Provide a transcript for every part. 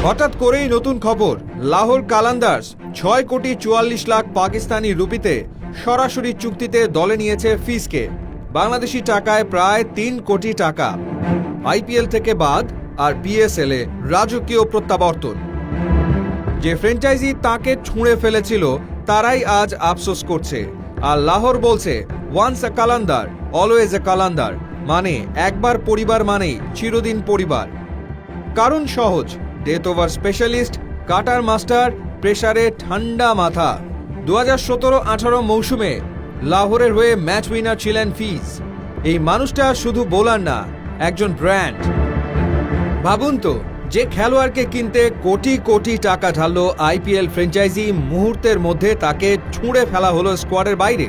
হঠাৎ করেই নতুন খবর, লাহোর কালান্দার্স ৬ কোটি ৪৪ লাখ পাকিস্তানি রুপিতে সরাসরি চুক্তিতে দলে নিয়েছে ফিজকে, বাংলাদেশি টাকায় প্রায় ৩ কোটি টাকা। আইপিএল থেকে বাদ আর পিএসএল এ রাজকীয় প্রত্যাবর্তন। যে ফ্র্যাঞ্চাইজি তাকে ছুঁড়ে ফেলেছিল তারাই আজ আফসোস করছে, আর লাহোর বলছে once a Qalandar always a Qalandar, মানে একবার পরিবার মানেই চিরদিন পরিবার। কারণ সহজ, death over specialist, cutter master, প্রেসারে ঠান্ডা মাথা। 2017-18 মৌসুমে লাহোরের হয়ে ম্যাচ উইনার ছিলেন ফিজ। এই মানুষটা শুধু বোলার না, একজন ব্র্যান্ড। ভাবুন তো, যে খেলোয়াড়কে কিনতে কোটি কোটি টাকা ঢাললো আইপিএল ফ্র্যাঞ্চাইজি, মুহূর্তের মধ্যে তাকে ছুঁড়ে ফেলা হলো স্কোয়াডের বাইরে।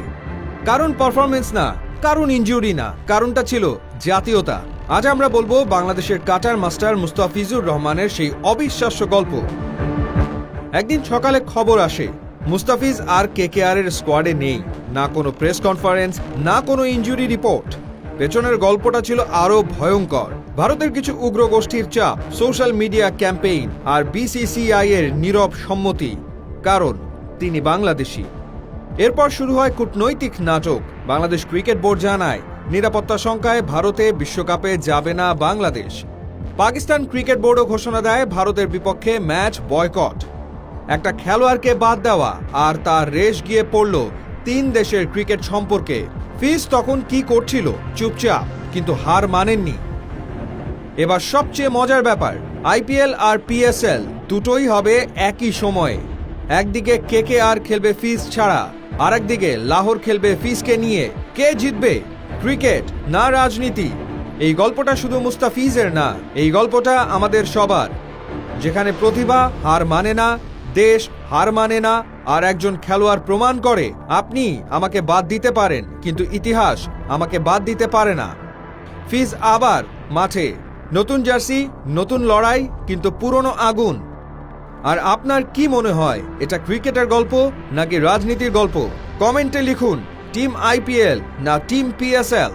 কারণ পারফরমেন্স না, কারণ ইনজুরি না, কারণটা ছিল জাতীয়তা। আজ আমরা বলবো বাংলাদেশের কাটার মাস্টার মুস্তাফিজুর রহমানের সেই অবিশ্বাস্য গল্প। একদিন সকালে খবর আসে মুস্তাফিজ আর কেকেআর এর স্কোয়াডে নেই। না কোনো প্রেস কনফারেন্স, না কোনো ইনজুরি রিপোর্ট। পেছনের গল্পটা ছিল আরো ভয়ঙ্কর। ভারতের কিছু উগ্র গোষ্ঠীর চাপ, সোশ্যাল মিডিয়া ক্যাম্পেইন আর বিসিসিআই এর নীরব সম্মতি, কারণ তিনি বাংলাদেশি। এরপর শুরু হয় কূটনৈতিক নাটক। বাংলাদেশ ক্রিকেট বোর্ড জানায় নিরাপত্তা শঙ্কায় ভারতে বিশ্বকাপে যাবে না বাংলাদেশ। পাকিস্তান ক্রিকেট বোর্ডও ঘোষণা দেয় ভারতের বিপক্ষে ম্যাচ বয়কট। একটা খেলোয়াড়কে বাদ দেওয়া আর তার রেশ গিয়ে পড়ল 3 দেশের ক্রিকেট সম্পর্কে। ফিজ তখন কি করছিল? চুপচাপ, কিন্তু হার মানেননি। এবার সবচেয়ে মজার ব্যাপার, আইপিএল আর পিএসএল দুটোই হবে একই সময়ে। একদিকে কেকেআর খেলবে ফিজ ছাড়া, আর একদিকে লাহোর খেলবে ফিজকে নিয়ে। কে জিতবে? ক্রিকেট না রাজনীতি? এই গল্পটা শুধু মুস্তাফিজের না, এই গল্পটা আমাদের সবার। যেখানে প্রতিভা হার মানে না, দেশ হার মানে না, আর একজন খেলোয়াড় প্রমাণ করে আপনি আমাকে বাদ দিতে পারেন, কিন্তু ইতিহাস আমাকে বাদ দিতে পারে না। ফিজ আবার মাঠে, নতুন জার্সি, নতুন লড়াই, কিন্তু পুরনো আগুন। আর আপনার কি মনে হয়, এটা ক্রিকেটের গল্প নাকি রাজনীতির গল্প? কমেন্টে লিখুন, টিম আইপিএল না টিম পিএসএল।